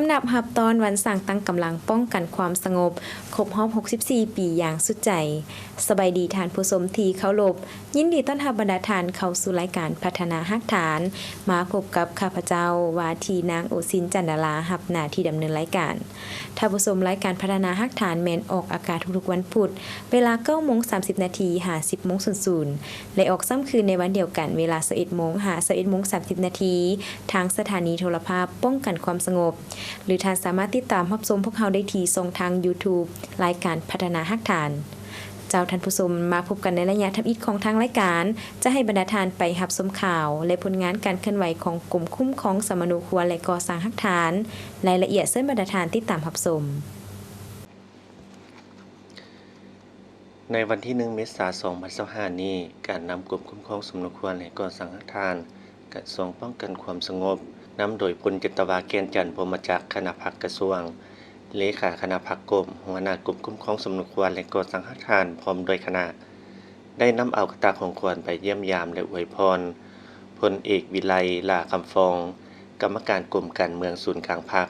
ำนับรับตอนวันสร้างตั้งกำลังป้องกันความสงบครบรอบ64 ปีอย่างสุดใจสบายดีท่านผู้ชมที่เคารพยินดีต้อนรับบรรดาท่านเข้าสู่รายการพัฒนาฮักฐานมาพบกับข้าพเจ้าวาทีนางโอซินจันดารารับหน้าที่ดำเนินรายการท่านผู้ชมรายการพัฒนาฮักฐานแม่นออกอากาศทุกๆวันพุธเวลา 9:30 น. 50:00 น. และออกซ้ำคืนในวันเดียวกันเวลา 11:00 น. 11:30 น. ทางสถานีโทรภาพป้องกันความสงบหรือท่านสามารถติดตามรับชมพวกเราได้ที่ช่องทาง YouTube รายการพัฒนาฮักฐานเจ้าท่านผู้ชมมาพบกันในระยะทับอิฐของทางรายการจะให้บรรดาท่านไปรับชมข่าวและผลงานการเคลื่อนไหวของกลุ่มคุ้มครองสมนุครัวและก่อสร้างฮักฐานรายละเอียดเชิญบรรดาท่านติดตามรับชมในวันที่ 1 เมษายน 2025 นี้การนำกลุ่มคุ้มครองสมนุครัวและก่อสร้างฮักฐานกระทรวงป้องกันความสงบนำโดยพลจิตวาแก้นจันทร์พรหมจักรคณะพักกระทรวงเลขาคณะพักกรมหัวหน้ากลุ่มคุ้มครองสมนุครัวและก่อสร้างฮักฐานพร้อมด้วยคณะได้นำเอากระตาของควรไปเยี่ยมยามและอวยพรพลเอกวิไลลาคำฟองกรรมการกรมการเมืองศูนย์กลางพรรค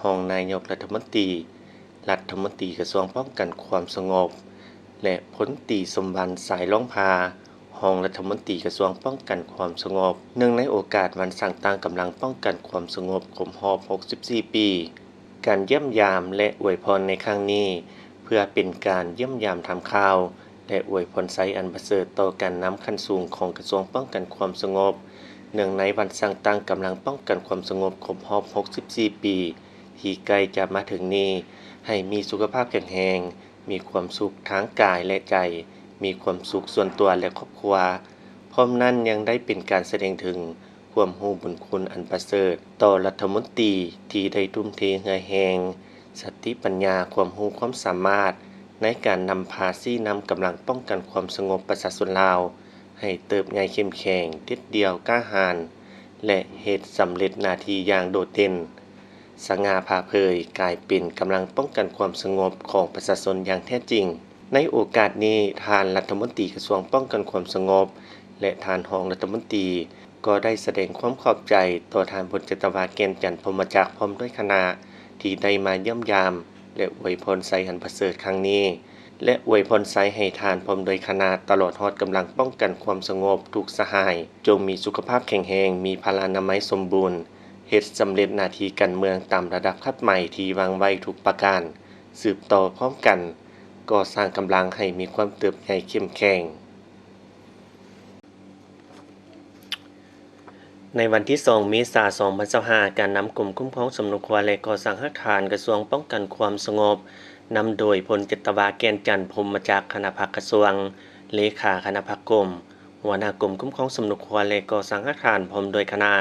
รองนายกรัฐมนตรีกระทรวงป้องกันความสงบและพลตรีสมบัติสายล่องพารองรัฐมนตรีกระทรวงป้องกันความสงบเนื่องในโอกาสวันสร้างตั้งกำลังป้องกันความสงบครบรอบ64 ปีการเยี่ยมยามและอวยพรในครั้งนี้เพื่อเป็นการเยี่ยมยามทำข่าวและอวยพรไสอันประเสริฐต่อการนำขั้นสูงของกระทรวงป้องกันความสงบเนื่องในวันสร้างตั้งกำลังป้องกันความสงบครบรอบ64 ปีที่ใกล้จะมาถึงนี้ให้มีสุขภาพแข็งแรงมีความสุขทั้งกายและใจมีความสุขส่วนตัวและครอบครัวพร้อมนั้นยังได้เป็นการแสดงถึงความรู้บุญคุณอันประเสริฐต่อรัฐมนตรีที่ได้ทุ่มเทเหือแรงสติปัญญาความรู้ความสามารถในการนำพาซี่นำกำลังป้องกันความสงบประชาชนลาวให้เติบใหญ่เข้มแข็งเด็ดเดียวกล้าหาญและเฮ็ดสำเร็จหน้าที่อย่างโดดเด่นสง่าผ่าเผยกลายเป็นกำลังป้องกันความสงบของประชาชนอย่างแท้จริงในโอกาสนี้ท่านรัฐมนตรีกระทรวงป้องกันความสงบและท่านรองรัฐมนตรีก็ได้แสดงความขอบใจต่อท่านพลจิตวาแก้นจันทร์พรหมจักรพร้อมด้วยคณะที่ได้มาเยี่ยมยามและอวยพรไสอันประเสริฐครั้งนี้และอวยพรไสให้ท่านพร้อมด้วยคณะตลอดฮอดกำลังป้องกันความสงบทุกสหายจงมีสุขภาพแข็งแรงมีพลานามัยสมบูรณ์เฮ็ดสำเร็จหน้าที่การเมืองตามระดับขั้นใหม่ที่วางไว้ทุกประการสืบต่อพร้อมกันก่อสร้างกำลังให้มีความเติบใหญ่เข้มแข็งในวันที่ 2 เมษายน 2025การนำกลุ่มคุ้มครองสมนุครัวและก่อสร้างฮักฐานกระทรวงป้องกันความสงบนำโดยพลจิตวาแก้นจันทร์พรหมจักรคณะพักกระทรวงเลขาคณะพักกรมหัวหน้ากลุ่มคุ้มครองสมนุครัวและก่อสร้างฮักฐานพร้อมด้วยคณะ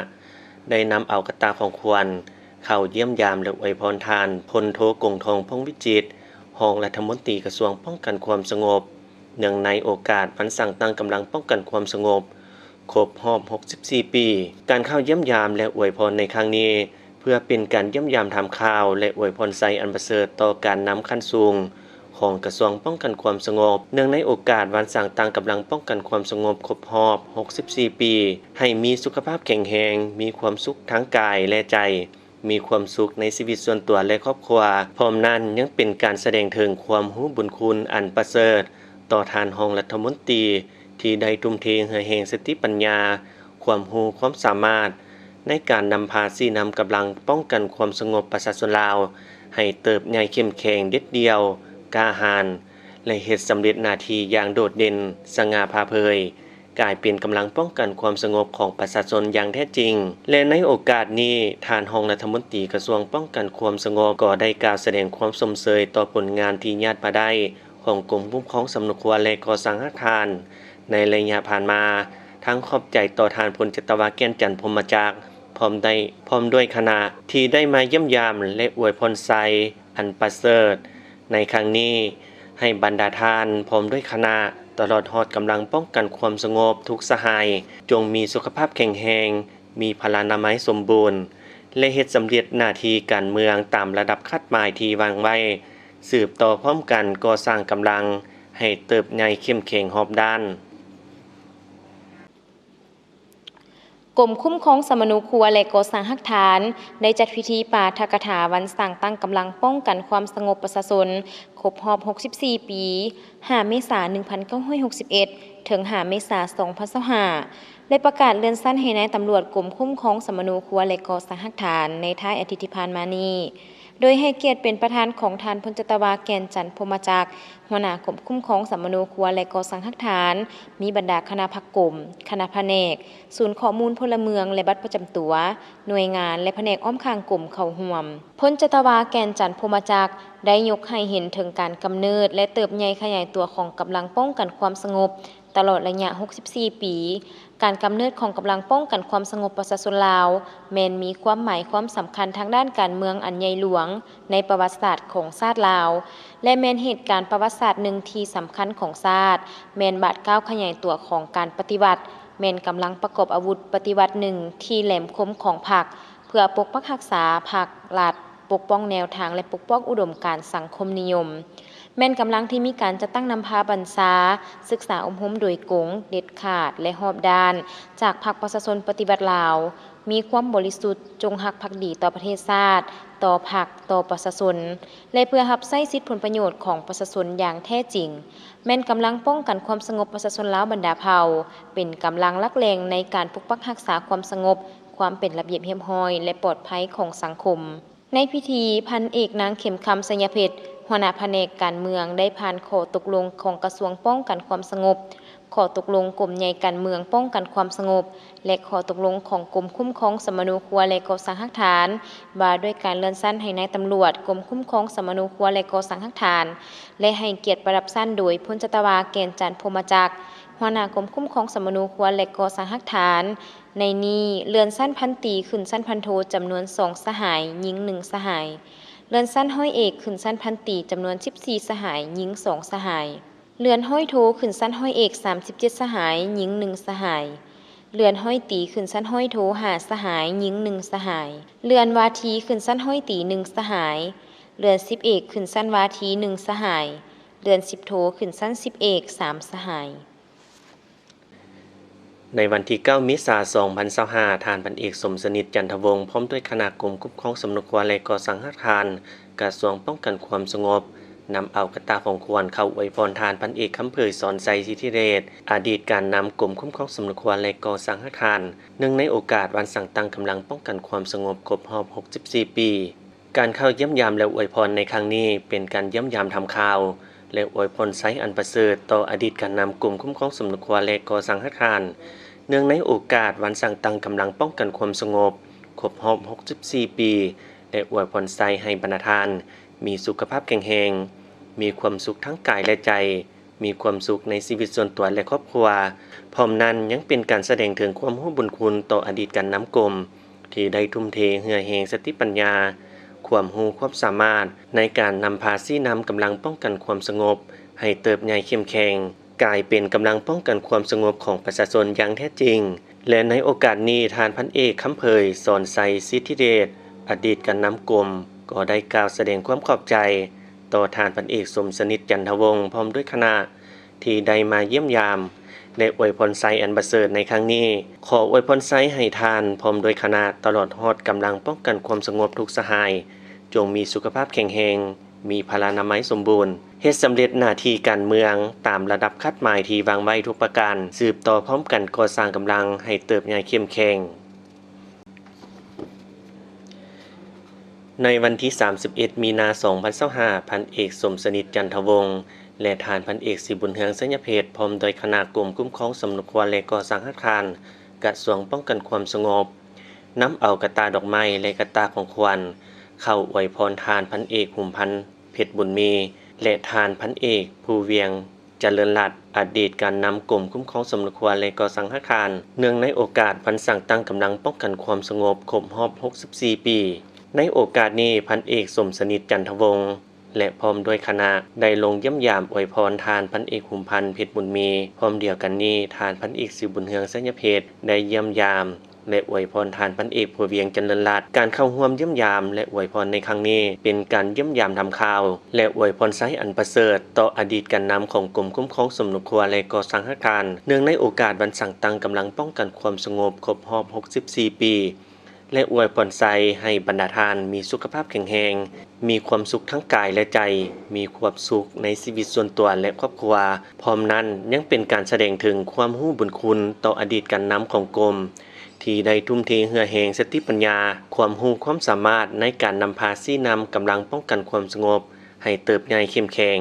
ได้นำเอากระตาของควรเข้าเยี่ยมยามและอวยพรทานพลโทกงทองพงษ์วิจิตรรองรัฐมนตรีกระทรวงป้องกันความสงบเนื่องในโอกาสวันสร้างตั้งกำลังป้องกันความสงบครบรอบ64 ปีการเข้าเยี่ยมยามและอวยพรในครั้งนี้เพื่อเป็นการเยี่ยมยามทำข่าวและอวยพรไสอันประเสริฐต่อการนำขั้นสูงของกระทรวงป้องกันความสงบเนื่องในโอกาสวันสร้างตั้งกำลังป้องกันความสงบครบรอบ64 ปีให้มีสุขภาพแข็งแรงมีความสุขทั้งกายและใจมีความสุขในชีวิตส่วนตัวและครอบครัวพร้อมนั้นยังเป็นการแสดงถึงความรู้บุญคุณอันประเสริฐต่อท่านรองรัฐมนตรีที่ได้ทุ่มเทเหือแรงสติปัญญาความรู้ความสามารถในการนำพาซี่นำกำลังป้องกันความสงบประชาชนลาวให้เติบใหญ่เข้มแข็งเด็ดเดียวกล้าหาญและเฮ็ดสำเร็จหน้าที่อย่างโดดเด่นสง่าผ่าเผยกลายเป็นกำลังป้องกันความสงบของประชาชนอย่างแท้จริงและในโอกาสนี้ท่านรองรัฐมนตรีกระทรวงป้องกันความสงบก็ได้กล่าวแสดงความสมเสยต่อผลงานที่ญาติมาได้ของกรมคุ้มครองสมนุครัวและก่อสร้างฮักฐานในระยะผ่านมาทั้งขอบใจต่อท่านพลจิตวาแก้นจันทร์พรหมจักรพร้อมด้วยคณะที่ได้มาเยี่ยมยามและอวยพรไสอันประเสริฐในครั้งนี้ให้บรรดาท่านพร้อมด้วยคณะตลอดฮอดกำลังป้องกันความสงบทุกสหายจงมีสุขภาพแข็งแรงมีพลานามัยสมบูรณ์และเฮ็ดสำเร็จหน้าที่การเมืองตามระดับคาดหมายที่วางไว้สืบต่อพร้อมกันก่อสร้างกำลังให้เติบใหญ่เข้มแข็งรอบด้าน กรมคุ้มครองสมนุครัวและก่อสร้างรักฐานได้จัดพิธีปาฐกถาวันสร้างตั้งกำลังป้องกันความสงบประชาชนครบรอบ64 ปี5เมษายน 1961 ถึง5เมษายน 2025ได้ประกาศเลื่อนสั้นให้นายตำรวจกรมคุ้มครองสมนุครัวและก่อสร้างรักฐานในท้ายอาทิตย์ที่ผ่านมานี้โดยให้เกียรติเป็นประธานของท่านพลจัตวาแก่นจันทร์พรหมจักรหัวหน้ากรมคุ้มครองสมนุครัวและก่อสร้างรักฐานมีบรรดาคณะภาคกรมคณะแผนกศูนย์ข้อมูลพลเมืองและบัตรประจำตัวหน่วยงานและแผนกอ้อมข้างกรมเข้าร่วมพลจัตวาแก่นจันทร์พรหมจักรได้ยกให้เห็นถึงการกำเนิดและเติบใหญ่ขยายตัวของกำลังป้องกันความสงบตลอดระยะ64 ปีการกำเนิดของกำลังป้องกันความสงบประชาชนลาวแม้นมีความหมายความสำคัญทางด้านการเมืองอันใหญ่หลวงในประวัติศาสตร์ของชาติลาวและแม้นเหตุการณ์ประวัติศาสตร์หนึ่งที่สำคัญของชาติแม้นบาดก้าวขยายตัวของการปฏิวัติแม้นกำลังประกอบอาวุธปฏิวัติหนึ่งที่แหลมคมของพรรคเพื่อปกปักรักษาพรรครัฐปกป้องแนวทางและปกป้องอุดมการณ์สังคมนิยมแม่นกำลังที่มีการจัดตั้งนำพาบัญชาศึกษาอบรมโดยกงเด็ดขาดและรอบด้านจากพรรคประชาชนปฏิวัติลาวมีความบริสุทธิ์จงรักภักดีต่อประเทศชาติต่อพรรคต่อประชาชนและเพื่อรับใช้สิทธิผลประโยชน์ของประชาชนอย่างแท้จริงแม่นกำลังป้องกันความสงบประชาชนลาวบรรดาเผ่าเป็นกำลังหลักแหล่งในการปกปักรักษาความสงบความเป็นระเบียบเรียบร้อยและปลอดภัยของสังคมในพิธีพันเอกนางเข็มคำสัญญเพชรหัวหน้าแผนกการเมืองได้ผ่านข้อตกลงของกระทรวงป้องกันความสงบข้อตกลงกรมใหญ่การเมืองป้องกันความสงบและข้อตกลงของกรมคุ้มครองสมนุครัวและก่อสร้างรักฐานว่าด้วยการเลื่อนชั้นให้นายตำรวจกรมคุ้มครองสมนุครัวและก่อสร้างรักฐานและให้เกียรติประดับชั้นโดยพลจัตวาแก่นจันทร์พรหมจักรหัวหน้ากรมคุ้มครองสมนุครัวและก่อสร้างรักฐานในนี้เลื่อนชั้นพันตรีขึ้นชั้นพันโทจำนวน2สหายหญิง1สหายเลื่อนชั้นห้อยเอกขึ้นชั้นพันตรีจำนวน14สหายหญิง2สหายเลื่อนห้อยโทขึ้นชั้นห้อยเอก37สหายหญิง1สหายเลื่อนห้อยตีขึ้นชั้นห้อยโท5สหายหญิง1สหายเลื่อนวาทีขึ้นชั้นห้อยตี1สหายเลื่อน10เอกขึ้นชั้นวาที1สหายเลื่อน10โทขึ้นชั้น10เอก3สหายในวันที่9เมษายน 2025ท่านพันเอกสมสนิทจันทวงศ์พร้อมด้วยคณะกรมคุ้มครองสมนุครัวและก่อสร้างรักฐานกระทรวงป้องกันความสงบนำเอากระตาของควรเข้าอวยพรทานพันเอกคำเผยสอนใจสิทธิเดชอดีตการนำกรมคุ้มครองสมนุครัวและก่อสร้างรักฐานเนื่องในโอกาสวันสั่งตั้งกำลังป้องกันความสงบครบรอบ64 ปีการเข้าเยี่ยมยามและอวยพรในครั้งนี้เป็นการเยี่ยมยามทำข่าวและอวยพรไซอันประเสริฐต่ออดีตการนำกรมคุ้มครองสมนุครัวและก่อสร้างรักฐานเนื่องในโอกาสวันสั่งตั้งกำลังป้องกันความสงบครบรอบ64 ปีและอวยพรไซให้บรรณาทานมีสุขภาพแข็งแรงมีความสุขทั้งกายและใจมีความสุขในชีวิตส่วนตัวและครอบครัวพร้อมนั้นยังเป็นการแสดงถึงความรู้บุญคุณต่ออดีตการนำกรมที่ได้ทุ่มเทเหื่อแหงสติปัญญาความรู้ความสามารถในการนำพาซี่นำกำลังป้องกันความสงบให้เติบใหญ่เข้มแข็งกลายเป็นกำลังป้องกันความสงบของประชาชนอย่างแท้จริงและในโอกาสนี้ทานพันเอกคำเผยสอนใสสิทธิเดชอดีตการนำกรมก็ได้กล่าวแสดงความขอบใจต่อทานพันเอกสมสนิทจันทวงศ์พร้อมด้วยคณะที่ได้มาเยี่ยมยามและอวยพรไซอันประเสริฐในครั้งนี้ขออวยพรไซให้ทานพร้อมด้วยคณะตลอดฮอดกำลังป้องกันความสงบทุกสหายจงมีสุขภาพแข็งแรงมีพลานามัยสมบูรณ์เฮ็ดสำเร็จหน้าที่การเมืองตามระดับคาดหมายที่วางไว้ทุกประการสืบต่อพร้อมกันก่อสร้างกำลังให้เติบใหญ่เข้มแข็งในวันที่31มีนาคม 2025พันเอกสมสนิทจันทวงศ์และทานพันเอกสิบุญเฮืองสัญญเพชรพร้อมโดยคณะกรมคุ้มครองสมนุครัวและก่อสร้างรักฐานกระทรวงป้องกันความสงบนำเอากระตาดอกไม้และกระตาของขวัญเข้าอวยพรทานพันเอกหุมพันธ์เพชรบุญมีและทานพันเอกภูเวียงเจริญรัตน์อดีตการนำกรมคุ้มครองสมนุครัวและก่อสร้างรักฐานเนื่องในโอกาสวันสั่งตั้งกำลังป้องกันความสงบครบรอบ64 ปีในโอกาสนี้พันเอกสมสนิทจันทวงศ์และพร้อมด้วยคณะได้ลงเยี่ยมยามอวยพรทานพันเอกหุมพันธ์เพชรบุญมีพร้อมเดียวกันนี้ทานพันเอกสิบุญเฮืองสัญญเพชรได้เยี่ยมยาม และอวยพรทานพันเอกผัวเวียงเจริญรัตน์การเข้าร่วมเยี่ยมยามและอวยพรในครั้งนี้เป็นการเยี่ยมยามทำข่าวและอวยพรไสอันประเสริฐต่ออดีตการนำของกรมคุ้มครองสมนุครัวและก่อสร้างอาคารเนื่องในโอกาสวันสั่งตั้งกำลังป้องกันความสงบครบรอบ64 ปีและอวยพรไสให้บรรดาทานมีสุขภาพแข็งแรงมีความสุขทั้งกายและใจมีความสุขในชีวิตส่วนตัวและครอบครัวพร้อมนั้นยังเป็นการแสดงถึงความรู้บุญคุณต่ออดีตการนำของกรมที่ได้ทุ่มเทเหือแหงสติปัญญาความรู้ความสามารถในการนำพาซี่นำกำลังป้องกันความสงบให้เติบใหญ่เข้มแข็ง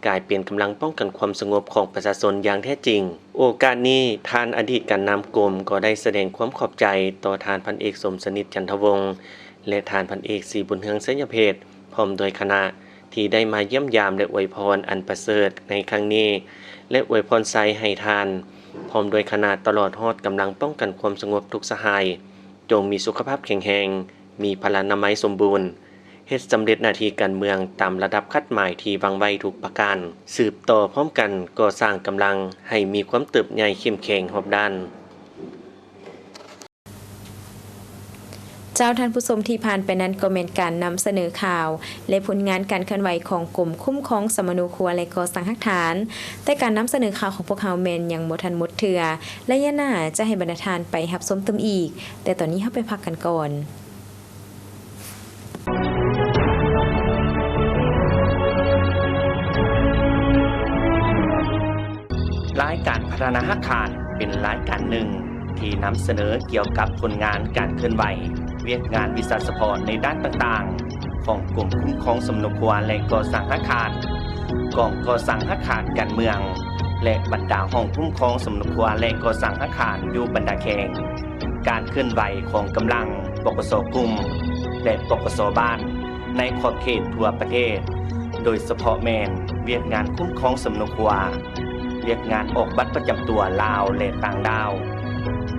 กลายเป็นกำลังป้องกันความสงบของประชาชนอย่างแท้จริงโอกาสนี้ท่านอดีตการนำกรมก็ได้แสดงความขอบใจต่อท่านพันเอกสมสนิทจันทวงศ์และท่านพันเอกศรีบุญเฮืองไสยเพชรพร้อมโดยคณะที่ได้มาเยี่ยมยามและอวยพรอันประเสริฐในครั้งนี้และอวยพรไสให้ท่านพร้อมโดยคณะตลอดฮอดกำลังป้องกันความสงบทุกสหายจงมีสุขภาพแข็งแรงมีพลานามัยสมบูรณ์เฮ็ดสำเร็จหน้าที่การเมืองตามระดับคัดหมายที่วางไว้ทุกประการสืบต่อพร้อมกันก่อสร้างกำลังให้มีความเติบใหญ่เข้มแข็งรอบด้านเจ้าท่านผู้ชมที่ผ่านไปนั้นก็เป็นการนำเสนอข่าวและผลงานการเคลื่อนไหวของกรมคุ้มครองสมนุครัวและก่อสร้างฐานแต่การนำเสนอข่าวของพวกเฮาแม่นยังบ่ทันหมดเทื่อและยะหน้าจะให้บรรดาทานไปรับชมเติมอีกแต่ตอนนี้เฮาไปพักกันก่อนรายการพัฒนาอาคารเป็นรายการหนึ่งที่นำเสนอเกี่ยวกับผลงานการเคลื่อนไหวเวียกงานวิสัยเฉพาะในด้านต่างๆของกรมคุ้มครองสมนุครัวและก่อสร้างอาคารกองก่อสร้างอาคารการเมืองและบรรดาห้องคุ้มครองสมนุครัวและก่อสร้างอาคารอยู่บรรดาแข่งการเคลื่อนไหวของกำลังปกสกลุ่มและปกสบ้านในขอบเขตทั่วประเทศโดยเฉพาะแม่นเวียกงานคุ้มครองสมนุครัวเวียกงานออกบัตรประจำตัวลาวและต่างดาว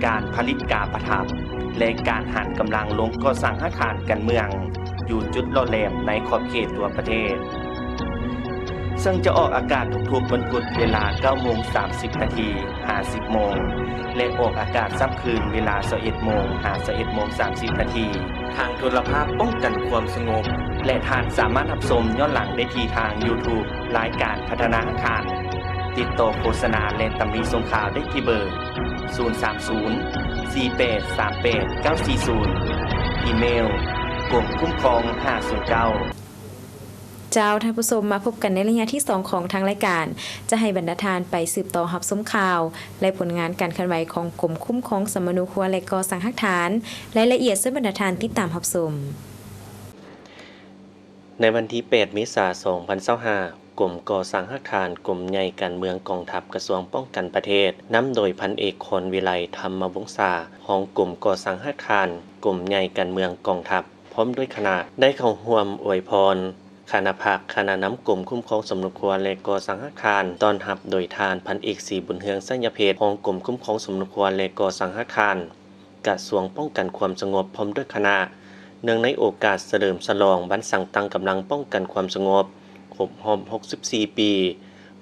การผลิตกาประทับและการหันกำลังลงก่อสร้างอาคารการเมืองอยู่จุดล่อแหลมในขอบเขตทั่วประเทศซึ่งจะออกอากาศทุกๆวันพุธเวลา 9:30 น. 50 โมงและออกอากาศซ้ำคืนเวลา 21:30 น. ทางโทรภาพป้องกันความสงบและท่านสามารถรับชมย้อนหลังได้ที่ทาง YouTube รายการพัฒนาอาคารติดต่อโฆษณาและตำหนิส่งข่าวได้ที่เบอร์ 030-4838-940 อีเมลกรมคุ้มครอง509เจ้าท่านผู้ชมมาพบกันในระยะที่2ของทางรายการจะให้บรรดาทานไปสืบต่อรับชมข่าวและผลงานการเคลื่อนไหวของกรมคุ้มครองสมนุครัวและก่อสร้างฐานรายละเอียดซึ่งบรรดาทานติดตามรับชมในวันที่ 8 เมษายน 2025กรมก่อสร้างฐานกรมใหญ่การเมืองกองทัพกระทรวงป้องกันประเทศนำโดยพันเอกคอนวิไลธรรมวงศารองกรมก่อสร้างฐานกรมใหญ่การเมืองกองทัพพร้อมด้วยคณะได้เข้าร่วมอวยพรคณะภาคคณะนำกรมคุ้มครองสมนุครัวและก่อสร้างอาคารต้อนรับโดยทานพันเอกศรีบุญเฮืองไสยเพชรรองกรมคุ้มครองสมนุครัวและก่อสร้างอาคารกระทรวงป้องกันความสงบพร้อมด้วยคณะเนื่องในโอกาสเฉลิมฉลองวันสั่งตั้งกำลังป้องกันความสงบครบรอบ64 ปี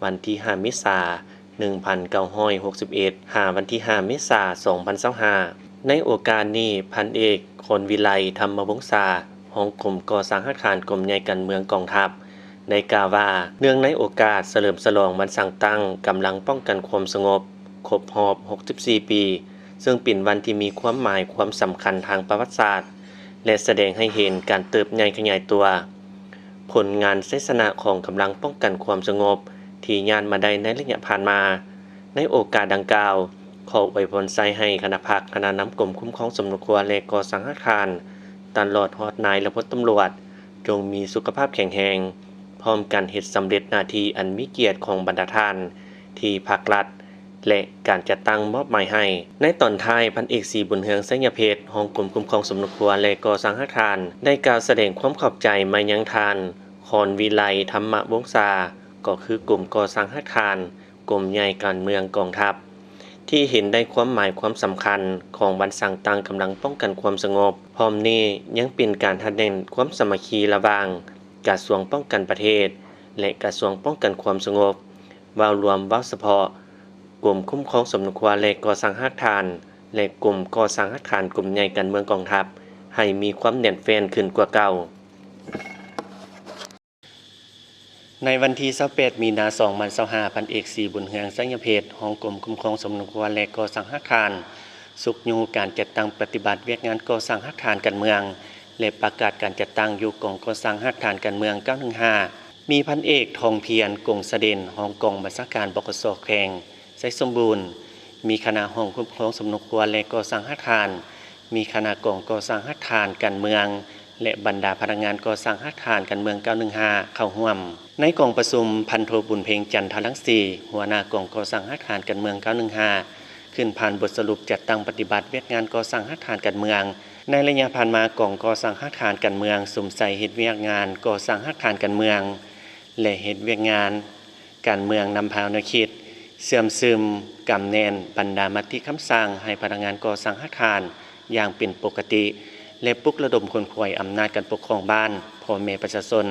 วันที่ 5 เมษายน 1961 วันที่ 5 เมษายน 2025ในโอกาสนี้พันเอกคอนวิไลธรรมวงศารองกรมก่อสร้างอาคารกรมใหญ่การเมืองกองทัพได้กล่าวว่าเนื่องในโอกาสเฉลิมฉลองวันสั่งตั้งกำลังป้องกันความสงบครบรอบ64 ปีซึ่งเป็นวันที่มีความหมายความสำคัญทางประวัติศาสตร์และแสดงให้เห็นการเติบใหญ่ขยายตัวผลงานไสสนะของกำลังป้องกันความสงบที่ญาณมาได้ในระยะผ่านมาในโอกาสดังกล่าวขออวยพรไสให้คณะภาคคณะนำกรมคุ้มครองสมนุครัวและก่อสร้างอาคารตลอดฮอดนายและพลตำรวจจงมีสุขภาพแข็งแรงพร้อมกันเฮ็ดสำเร็จหน้าที่อันมีเกียรติของบรรดาท่านที่ภาครัฐและการจัดตั้งมอบหมายให้ในตอนท้ายพันเอกศรีบุญเฮืองไสยเพชรรองกรมคุ้มครองสมนุครัวและก่อสร้างอาคารได้กล่าวแสดงความขอบใจมายังท่านคอนวิไลธรรมวงศาก็คือกลุ่มก่อสร้างอาคารกรมใหญ่การเมืองกองทัพที่เห็นได้ความหมายความสำคัญของวันสั่งตั้งกำลังป้องกันความสงบพร้อมนี้ยังเป็นการทัดเน้นความสามัคคีระหว่างกระทรวงป้องกันประเทศและกระทรวงป้องกันความสงบว่ารวมเฉพาะกรมคุ้มครองสมนุครัวและก่อสร้างอาคาร และกลุ่มก่อสร้างอาคารกลุ่มใหญ่การเมืองกองทัพให้มีความแน่นแฟ้นขึ้นกว่าเก่าในวันที่28มีนาคม2025พันเอกศรีบุญเฮืองสัญญเพชรของกรมคุ้มครองสมนุครัวและก่อสร้างอาคารสุกยูการจัดตั้งปฏิบัติเวียกงานก่อสร้างอาคารการเมืองและประกาศการจัดตั้งอยู่กองก่อสร้างอาคารการเมือง915มีพันเอกทองเพียรกงเสด็จของกองบัญชาการบกส.แขวงไสสมบูรณ์มีคณะห้องคุ้มครองสมนุครัวและก่อสร้างอาคารมีคณะกองก่อสร้างอาคารการเมืองและบรรดาพนักงานก่อสร้างอาคารการเมือง915เข้าร่วมในกองประชุมพันโทบุญเพ็งจันทรังสีหัวหน้ากองก่อสร้างอาคารการเมือง915ขึ้นผ่านบทสรุปจัดตั้งปฏิบัติเวียกงานก่อสร้างอาคารการเมืองในระยะผ่านมากองก่อสร้างอาคารการเมืองสมใส่เฮ็ดเวียกงานก่อสร้างอาคารการเมืองและเฮ็ดเวียกงานการเมืองนำพาแนวคิดเสื่อมซึมกำแน่นบรรดามติคำสั่งให้พนักงานก่อสร้างอาคารอย่างเป็นปกติและปลุกระดมคนขวยอำนาจการปกครองบ้านพ่อแม่ประชาชน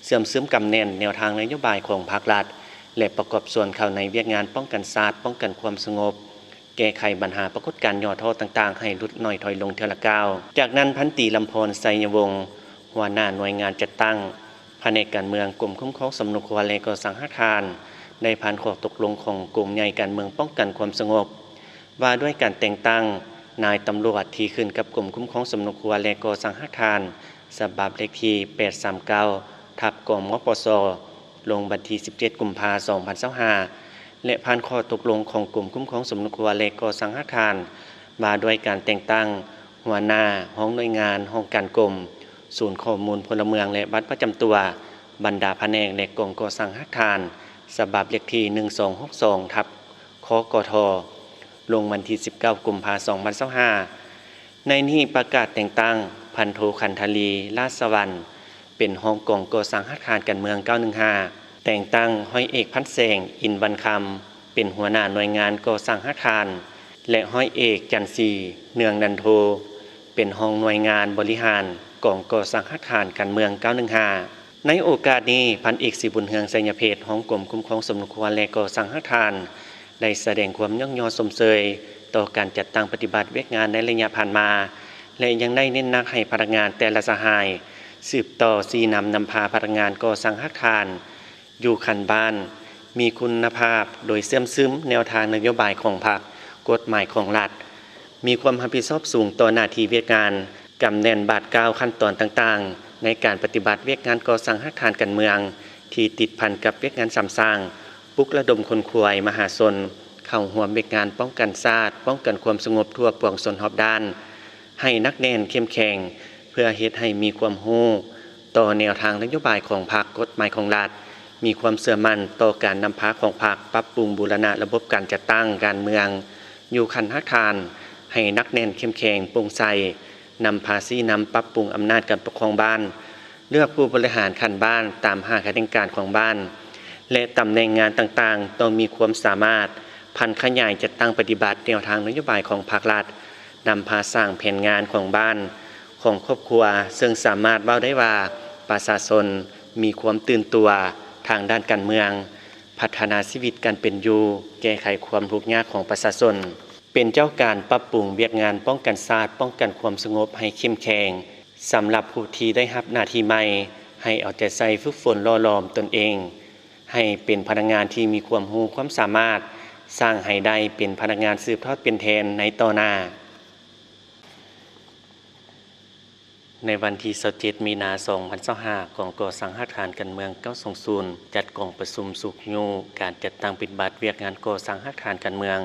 เสื่อมซึมกำแน่นแนวทางนโยบายของภาครัฐและประกอบส่วนเข้าในเวียกงานป้องกันศาสตร์ป้องกันความสงบแก้ไขปัญหาปรากฏการณ์ย่อท้อต่างๆให้ลดน้อยถอยลงเทื่อละก้าวจากนั้นพันตรีลำพรไสยวงศ์หัวหน้าหน่วยงานจัดตั้งแผนกการเมืองกรมคุ้มครองสมนุครัวและก่อสร้างอาคารได้ผ่านข้อตกลงของกลุ่มใหญ่การเมืองป้องกันความสงบว่าด้วยการแต่งตั้งนายตำรวจที่ขึ้นกับกรมคุ้มครองสมนุครัวและก่อสร้างอาคารฉบับเลขที่839ทับกมปสลงวันที่17กุมภาพันธ์2025และผ่านข้อตกลงของกลุ่มคุ้มครองสมนุครัวและก่อสร้างอาคารมาด้วยการแต่งตั้งหัวหน้าห้องหน่วยงานห้องการกรมศูนย์ข้อมูลพลเมืองและบัตรประจำตัวบรรดาแผนกและกองก่อสร้างอาคารฉบับเลขที่1262ทับคกทลงวันที่19กุมภาพันธ์2025ในนี้ประกาศแต่งตั้งพันโทขันธลีราชสวรรค์เป็นห้องกองก่อสร้างอาคารการเมือง915แต่งตั้งห้อยเอกพันแสงอินวันคำเป็นหัวหน้าหน่วยงานก่อสร้างอาคารและห้อยเอกจันทรีเนืองนันโทเป็นห้องหน่วยงานบริหารกองก่อสร้างอาคารการเมือง915ในโอกาสนี้พันเอกศรีบุญเฮืองสัญญเพชรของกรมคุ้มครองสมนุครัวและก่อสร้างอาคารได้แสดงความย่องยอสมเสยต่อการจัดตั้งปฏิบัติเวียกงานในระยะผ่านมาและยังได้เน้นหนักให้พนักงานแต่ละสหายสืบต่อสีนำพาพนักงานก่อสร้างอาคารอยู่ขันบ้านมีคุณภาพโดยเสื่อมซึมแนวทางนโยบายของพรรคกฎหมายของรัฐมีความรับผิดชอบสูงต่อหน้าที่เวียกงานกำแน่นบาดกาวขั้นตอนต่างๆในการปฏิบัติเวียกงานก่อสร้างอาคารการเมืองที่ติดพันกับเวียกงานซ้ำซากปลุกระดมคนขวยมหาชนเข้าร่วมเวียกงานป้องกันชาติป้องกันความสงบทั่วปวงชนรอบด้านให้นักแน่นเข้มแข็งเพื่อเฮ็ดให้มีความรู้ต่อแนวทางนโยบายของพรรคกฎหมายของรัฐมีความเชื่อมั่นต่อการนำพาของพรรคปรับปรุงบูรณะระบบการจัดตั้งการเมืองอยู่ขันอาคารให้นักแน่นเข้มแข็งโปร่งใสนำภาษีนำปรับปรุงอำนาจการปกครองบ้านเลือกผู้บริหารขันบ้านตามหาคติการของบ้านและตำแหน่งงานต่างๆต้องมีความสามารถพันขยายจัดตั้งปฏิบัติแนวทางนโยบายของภาครัฐนำพาสร้างแผนงานของบ้านของครอบครัวซึ่งสามารถเว้าได้ว่าประชาชนมีความตื่นตัวทางด้านการเมืองพัฒนาชีวิตการเป็นอยู่แก้ไขความทุกข์ยากของประชาชนเป็นเจ้าการปรับปรุงเวียกงานป้องกันชาติป้องกันความสงบให้เข้มแข็งสำหรับผู้ที่ได้รับหน้าที่ใหม่ให้เอาใจใส่ฝึกฝนหล่อหลอมตนเองให้เป็นพนักงานที่มีความรู้ความสามารถสร้างให้ได้เป็นพนักงานสืบทอดเป็นแทนในต่อหน้าในวันที่27มีนาคม2025กองก่อสร้างอาคารการเมือง920จัดกองประชุมสุขยูการจัดตั้งปฏิบัติเวียกงานก่อสร้างอาคารการเมือง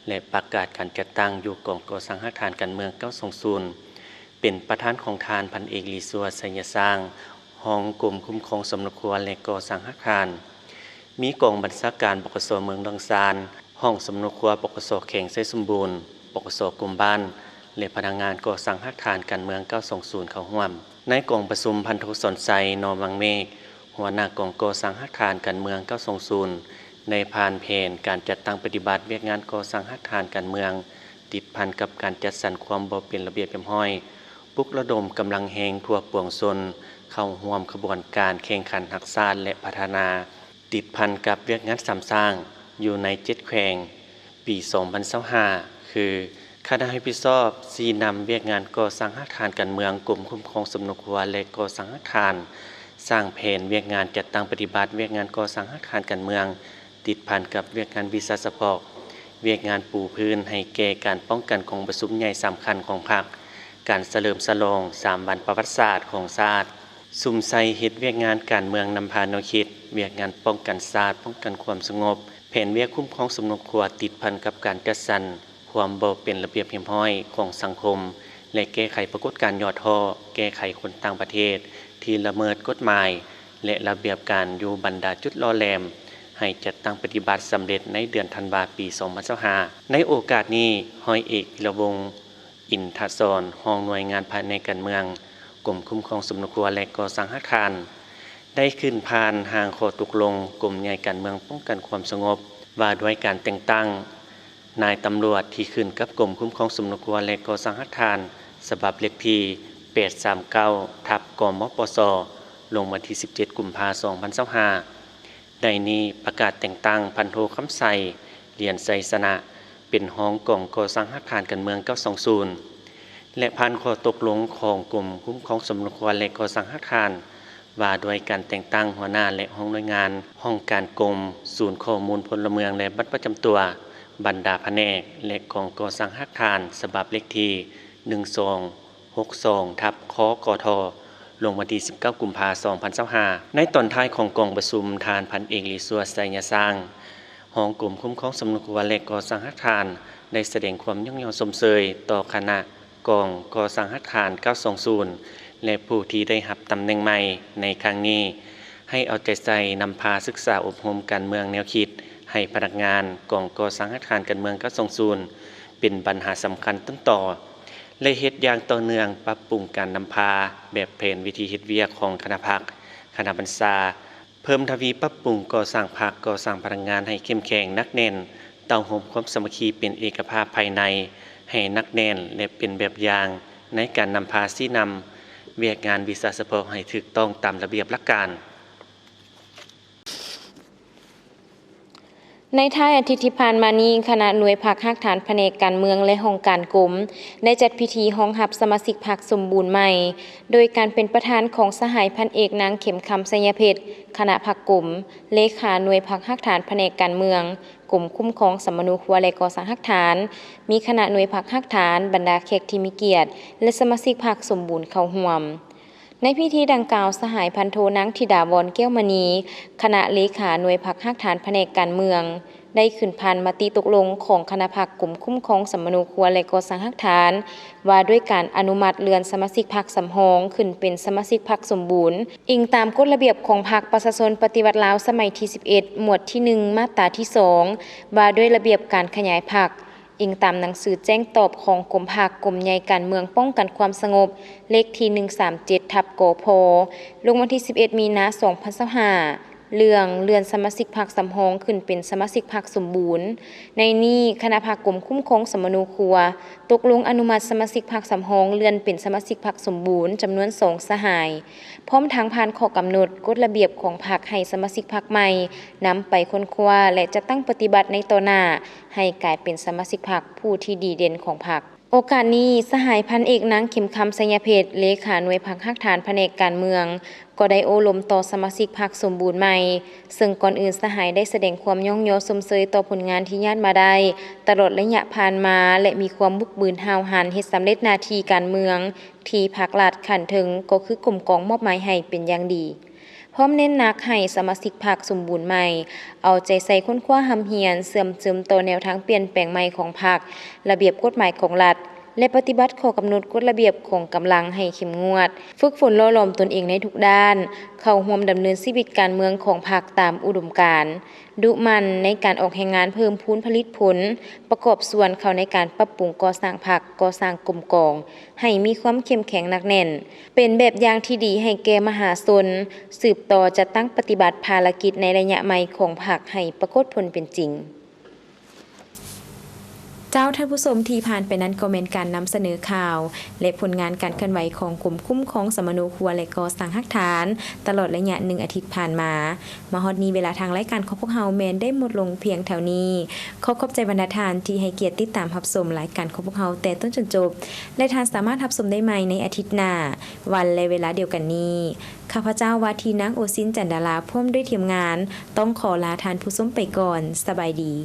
และประกาศการจัดตั้งอยู่กองก่อสร้างอาคารการเมือง920เป็นประธานของทานพันเอกลีซัวไสยสร้างห้องกรมคุ้มครองสมนุครัวและก่อสร้างอาคารมีกองบัญชาการบกส.เมืองดงซานห้องสมนุครัวบกส.แขวงไสสมบูรณ์บกส.กลุ่มบ้านและพนักงานก่อสร้างอาคารการเมือง920เข้าร่วมในกองประชุมพันโทสนไซนอมังเมฆหัวหน้ากองก่อสร้างอาคารการเมือง920ในผ่านเพนการจัดตั้งปฏิบัติเวียกงานก่อสร้างอาคารการเมืองติดพันกับการจัดสรรความบ่เป็นระเบียบเรียบร้อยปลุกระดมกำลังแหงทั่วปวงชนเข้าร่วมขบวนการแข่งขันรักษาและพัฒนาติดพันกับเวียกงานซ้ำซากอยู่ใน7แขวงปี2025คือ คณะรับผิดชอบสีนำเวียกงานก่อสร้างอาคารการเมืองกรมคุ้มครองสมนุครัวและก่อสร้างอาคารสร้างแผนเวียกงานจัดตั้งปฏิบัติเวียกงานก่อสร้างอาคารการเมืองติดพันกับเวียกงานวิสาเฉพาะเวียกงานปูพื้นให้แก่การป้องกันของประชุมใหญ่สำคัญของพรรคการเฉลิมฉลอง3วันประวัติศาสตร์ของชาติซุ่มใส่เฮ็ดเวียกงานการเมืองนำพาแนวคิดเวียกงานป้องกันชาติป้องกันความสงบแผนเวียกคุ้มครองสมนุครัวติดพันกับการจัดสรรความบ่เป็นระเบียบเรียบร้อยของสังคมและแก้ไขปรากฏการณ์ยอดท่อแก้ไขคนต่างประเทศที่ละเมิดกฎหมายและระเบียบการอยู่บรรดาจุดล่อแหลมให้จัดตั้งปฏิบัติสำเร็จในเดือนธันวาคมปี 2025 ในโอกาสนี้ร้อยเอกธีรวงศ์อินทศรรองหน่วยงานภายในการเมืองกรมคุ้มครองสมนุครัวและก่อสร้างอาคารได้ขึ้นผ่านทางข้อตกลงกรมใหญ่การเมืองป้องกันความสงบว่าด้วยการแต่งตั้งนายตำรวจที่ขึ้นกับกรมคุ้มครองสมนุครัวและก่อสร้างอาคารฉบับเลขที่839/กมปสลงวันที่17กุมภาพันธ์2025ได้นี้ประกาศแต่งตั้งพันโทคำไสเรียนไสสนะเป็นรองกองก่อสร้างอาคารการเมือง920และผ่านข้อตกลงของกรมคุ้มครองสมนุครัวและก่อสร้างอาคารว่าด้วยการแต่งตั้งหัวหน้าและห้องหน่วยงานห้องการกรมศูนย์ข้อมูลพลเมืองและบัตรประจำตัวบรรดาแผนกและกองก่อสร้างอาคารฉบับเลขที่1262/คกทลงวันที่19กุมภาพันธ์2025ในตอนท้ายของกองประชุมทานพันเอกลีสัวไสยสร้างรองกรมคุ้มครองสมนุครัวและก่อสร้างอาคารได้แสดงความย่องยอชมเชยต่อคณะกองก่อสร้างอาคาร920และผู้ที่ได้รับตำแหน่งใหม่ในครั้งนี้ให้เอาใจใส่นำพาศึกษาอบรมการเมืองแนวคิดให้พนักงานกองก่อสร้างอาคารการเมือง920เป็นปัญหาสำคัญต้นต่อและเฮ็ดอย่างต่อเนื่องปรับปรุงการนำพาแบบแผนวิธีเฮ็ดเวียกของคณะพรรคคณะบรรษาเพิ่มทวีปรับปรุงก่อสร้างพรรคก่อสร้างพลังงานให้เข้มแข็งนักแน่นเต้าห่มความสามัคคีเป็นเอกภาพภายในให้นักแน่นและเป็นแบบอย่างในการนำพาชี้นำเวียกงานวิสาเฉพาะให้ถูกต้องตามระเบียบหลักการในท้ายอาทิตย์ที่ผ่านมานี้คณะหน่วยพักฮักฐานแผนกการเมืองและห้องการกรมได้จัดพิธีห้องรับสมาชิกพรรคสมบูรณ์ใหม่โดยการเป็นประธานของสหายพันเอกนางเข็มคำไสยเพชรคณะพรรคกรมเลขาหน่วยพักฮักฐานแผนกการเมืองกรมคุ้มครองสมนุครัวและก่อสร้างฮักฐานมีคณะหน่วยพักฮักฐานบรรดาแขกที่มีเกียรติและสมาชิกพรรคสมบูรณ์เข้าร่วมในพิธีดังกล่าวสหายพันโทนางธิดาวรแก้วมณีคณะเลขาหน่วยพักฮักฐานแผนกการเมืองได้ขึ้นผ่านมติตกลงของคณะพรรคกลุ่มคุ้มครองสมนุครัวและก่อสร้างฮักฐานว่าด้วยการอนุมัติเลื่อนสมาชิกพรรคสำรองขึ้นเป็นสมาชิกพรรคสมบูรณ์อิงตามกฎระเบียบของพรรคประชาชนปฏิวัติลาวสมัยที่11หมวดที่1มาตราที่2ว่าด้วยระเบียบการขยายพรรคอิงตามหนังสือแจ้งตอบของกรมพรรคกรมใหญ่การเมืองป้องกันความสงบเลขที่137/กพ.ลงวันที่11มีนาคม2025เลื่อนสมาชิกพรรคสำรองขึ้นเป็นสมาชิกพรรคสมบูรณ์ในนี้คณะพรรคกรมคุ้มครองสมนุครัวตกลงอนุมัติสมาชิกพรรคสำรองเลื่อนเป็นสมาชิกพรรคสมบูรณ์จำนวน2สหายพร้อมทั้งผ่านข้อกำหนดกฎระเบียบของพรรคให้สมาชิกพรรคใหม่นำไปค้นคว้าและจะตั้งปฏิบัติในต่อหน้าให้กลายเป็นสมาชิกพรรคผู้ที่ดีเด่นของพรรคโอกาสนี้สหายพันเอกนางเข็มคำไสยเพชรเลขาหน่วยพักฮักฐานแผนกการเมืองก็ได้โอลมต่อสมาชิกพรรคสมบูรณ์ใหม่ซึ่งก่อนอื่นสหายได้แสดงความย่องยอชมเชยต่อผลงานที่ญาติมาได้ตลอดระยะผ่านมาและมีความบุกบืนห้าวหาญเฮ็ดสำเร็จหน้าที่การเมืองที่ภาครัฐขันถึงก็คือกลุ่มกองมอบหมายให้เป็นอย่างดีพร้อมเน้นหนักให้สมาชิกพรรคสมบูรณ์ใหม่เอาใจใส่ค้นคว้าหำเหียนเสื่อมซึมต่อแนวทางเปลี่ยนแปลงใหม่ของพรรคระเบียบกฎหมายของรัฐและปฏิบัติข้อกำหนดกฎระเบียบของกำลังให้เข้มงวดฝึกฝนหล่อหลอมตนเองในทุกด้านเข้าร่วมดำเนินชีวิตการเมืองของพรรคตามอุดมการณ์ดุมันในการออกแห่งงานเพิ่มพูนผลิตผลประกอบส่วนเข้าในการปรับปรุงก่อสร้างพรรคก่อสร้างกลุ่มกองให้มีความเข้มแข็งหนักแน่นเป็นแบบอย่างที่ดีให้แก่มหาชนสืบต่อจะตั้งปฏิบัติภารกิจในระยะใหม่ของพรรคให้ปรากฏผลเป็นจริง เจ้าท่านผู้ชมที่ผ่านไปนั้นก็เป็นการนำเสนอข่าว และผลงานการเคลื่อนไหวของกลุ่มคุ้มของสมโนครัวและก่อสร้างฮักฐาน ตลอดระยะ1 อาทิตย์ผ่านมาฮอดนี้เวลาทางรายการของพวกเฮาแมนได้หมดลงเพียงแถวนี้ขอบใจบรรดาทานที่ให้เกียรติติดตามรับชมรายการของพวกเฮาแต่ต้นจนจบและทานสามารถรับชมได้ใหม่ในอาทิตย์หน้าวันและเวลาเดียวกันนี้ข้าพเจ้าวาทีนางโอซินจันดาราพร้อมด้วยทีมงานต้องขอลาทานผู้ชมไปก่อนสบายดี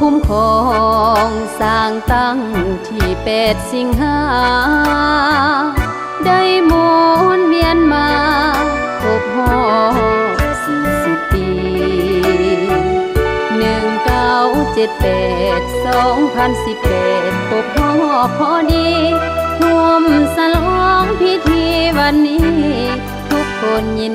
คุ้มครองสร้างตั้งที่8 สิงหาได้หมุนเวียนมาครบรอบ40 ปี1978 2018ครบรอบพอดีร่วมฉลองพิธีวันนี้ทุกคนยิน